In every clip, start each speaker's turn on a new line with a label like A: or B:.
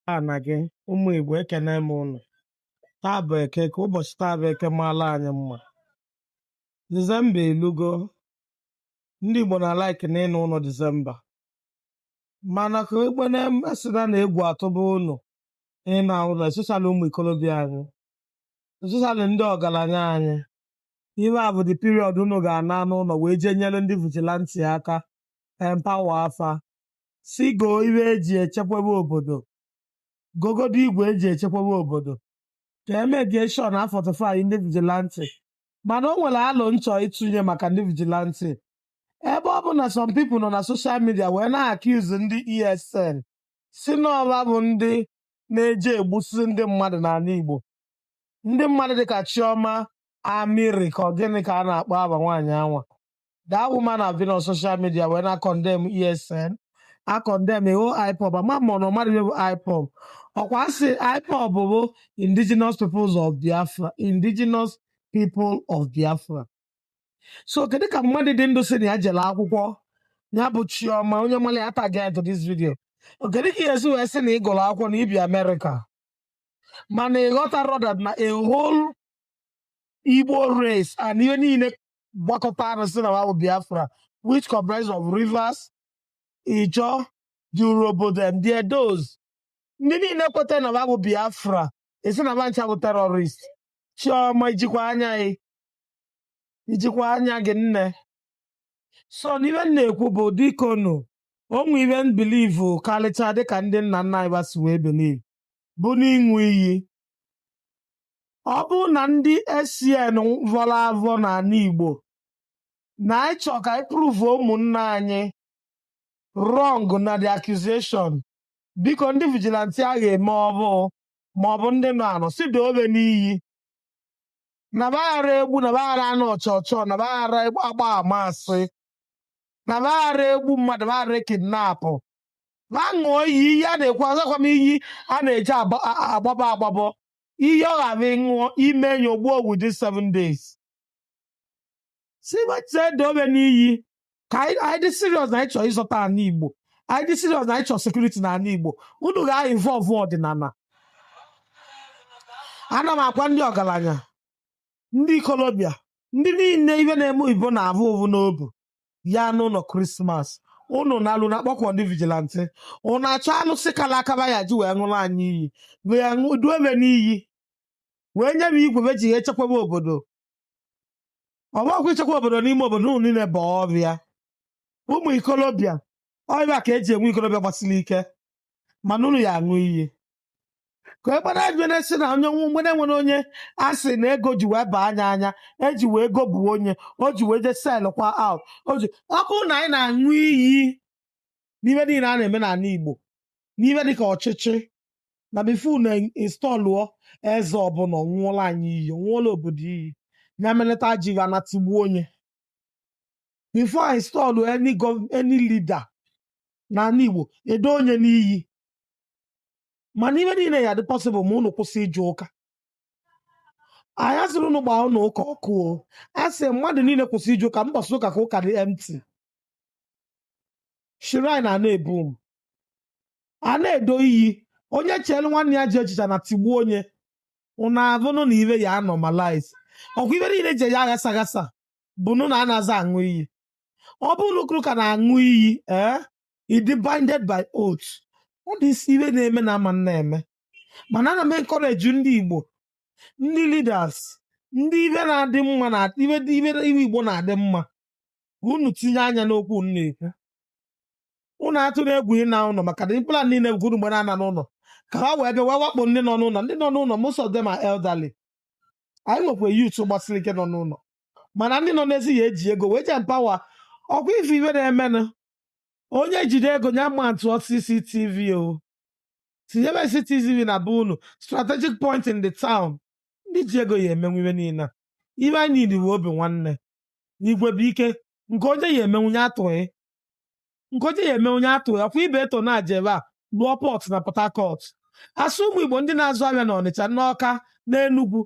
A: na gị ụmụ Igbo ekene m ụnụ. Taa bụ Eke, ka ụbọchị taa bụ Eke maala anyị mma. Disemba elugo, ndị Igbo na-alaiki na ịnụ ụlọ Disemba, mana ka egbe na-esina na egwu atụba ụlọ ịna ụlọ, esochala ụmụ ikolobịa anyị, esochala ndị ọgaranya anyị. Ihe a bụ the period unu ga-ana n'ụlọ wee jee nyere ndị vigilanti aka, empawa afa, si goo iwe eji echekwaba obodo, gogodo igwe eji echekwaba obodo, ka emedieshon na 45 ndị vigilanti. Mana o nwere alụ nchọ ịtụnye maka ndị vigilanti, ebe ọ bụ na some people nọ na soshal midia wee na-accuse ndị ESN si n'ọba bụ ndị na-eje egbusi ndị mmadụ n'ala Igbo. Ndị mmadụ dịka Chioma Amiri ka ọ gịnị ka a na-akpọ aba nwaanyị anwa. That woman have been on social media wee na-condemn ESN, a condemn eho IPOB, ama ma ọ mmadụ bụ IPOB. Ọkwa sị IPOB bụ indigenous people of Biafra. So kedu ka mmadụ dị ndụ si na ya jere akwụkwọ, ya bụ Chioma, onye mali ata get to this video. Kedu ka esi wee sị na ị gụrụ akwụkwọ na ibi America, mana ịghọtara that na a whole Igbo race and ihe niile gbakọta na si na wa bụ Biafra, which comprise of Rivers, Ijaw, the Urhobo, them, the Edos. Ndị niile kweta na wa bụ Biafra esi na ba ncha bụ terrorist. Chioma ijikwa anya gị nne. So n'ihe m na-ekwu bụ dikonu, onwe ihe m believe karịcha dịka ndị nna nna anyị basi wee believe bụ n'ịṅụ iyi. Ọ bụ na ndị SCN vọrọ avọ n'ala Igbo na anyị chọọ ka anyị prove ụmụnna anyị wrong na the accusation, biko ndị vigilante a ga-eme ọbụ ma ọ bụ ndị nọ anọ si dobe n'iyi na baghara egbu, na baghara anụ ọchọchọ, na baghara agba amasị, na baghara egbu mmadụ, baghara kidnapụ, ma ṅụọ iyi. Ihe a na-ekwu azakwa m iyi a na-eji agbabọ ihe ọ ghara ịṅụọ ime enyi ogbuo within 7 days. Si wetee dobe n'iyi ka anyị dị serious na anyị chọrọ ịzọta ala Igbo, anyị dị serious na anyị chọrọ sekuriti na ala Igbo. Unu ga-involve ọdịnala. Ana m akwa ndị ọgaranya, ndị ikolobịa, ndị niile ibe na-eme Igbo na-abụ ovu n'obu ya n'ụlọ Krismas, unu na-alụ na akpọkọ ndị vigilanti. Unu achọ alụsị kala akaba ya ji wee ṅụrụ anyị iyi, wee duebe n'iyi, wee nye m igwe meji ihe echekwaba obodo. Ọ bụghị ichekwa obodo n'ime obodo unu niile bụ ọbịa. Ụmụ ikolobịa, ọbịa ka eji enwe ikolobịa gbasiri ike, mana unu ya aṅụ iyi. Ka ekpere ebe na-esi na onye mgbede nwere onye a sị na ego ji wee baa anya eji wee ego bụ onye o ji wee je sel kwa out. Ọkụ na anyị na-aṅụ iyi n'ihe niile a na-eme n'ala Igbo, n'ihe dịka ọchịchị, na bifu na installụọ eze ọbụla nwụọla anyị iyi, nwụọla obodo iyi, ya meleta ji anatigbuo onye. Bifo a installụ any leader n'ala Igbo edo onye n'iyi. Mana ihe niile ya dị possible ma unu kwụsị ije ụka. Anyị asịrị unu gbaa unu ụka ọkụ o. Asị mmadụ niile kwụsị ije ụka, mbọsị ụka ka ụka dị empty. Shrine a na-ebu m, a na-edo iyi. Onye chere nwanne ya ji echicha na tigbuo onye, unu abụnụ na iwe ya normalize. Ọkwa ibe niile je ya aghasa bụ nụ na a na-aza aṅụ iyi. Ọ bụ unu ka na-aṅụ iyi it is binded by oath. Ọ dị isi iwe na-eme na ama na-eme. Mana ana m encourage ndị Igbo, ndị leaders, ndị ibe na-adị mma na ibe Igbo na-adị mma, unu tinye anya n'okwu unu na-ekwu. Unu atụrụ egwu ịna ụlọ maka na ịpụla niile gwuru mgbe na-ana n'ụlọ ka ha wee bịa wee wakpo ndị nọ n'ụlọ. Ndị nọ n'ụlọ, most of them are elderly. Anyị nwekwa youth gbasiri ike nọ n'ụlọ, mana ndị nọ n'ezi ya eji ego wee je empawa. Ọkwa ife ibe na-emenụ, onye jide ego nya ma ntụọ CCTV o, tinyebe CCTV na be unu, strategic point in the town. Ndị ji ego ya emenwu ibe niile. Ibe anyị niile bụ obi nwanne. Igwe bụ ike, nke onye ya emenwu ya atụghị, nke onye ya emenwu ya atụghị. Ọkwa ibe eto na-aja ebe a lụọ pọt na Port Harcourt. Asụ ụmụ Igbo ndị na-azụ ahịa na Ọnịcha, n'Ọka, n'Enugwu,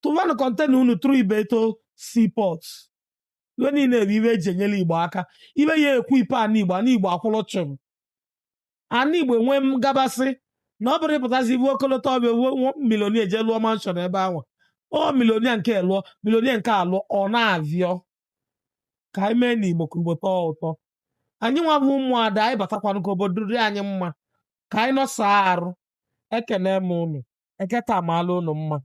A: tụvanụ kọntena unu tụrụ ibe eto seaport. Iwe niile bụ iwe eji enyere Igbo aka. Iwe ya ekwu ipe ana Igbo akwụrụ chụm. Ana Igbo enwe ngabasị na ọ bụrụ ịpụtazi ibu okolota ọbịa milonia eje lụọ manshọn ebe ahụ o milonia nke lụọ milonia nke alụọ ọ na-avịọ ka anyị mee n'Igbo ka Igbo tọọ ụtọ anyị nwa bụ ụmụada anyị batakwanụ ka obodo dị anyị mma ka anyị nọsaa arụ ekene m unu eketa amaala unu mma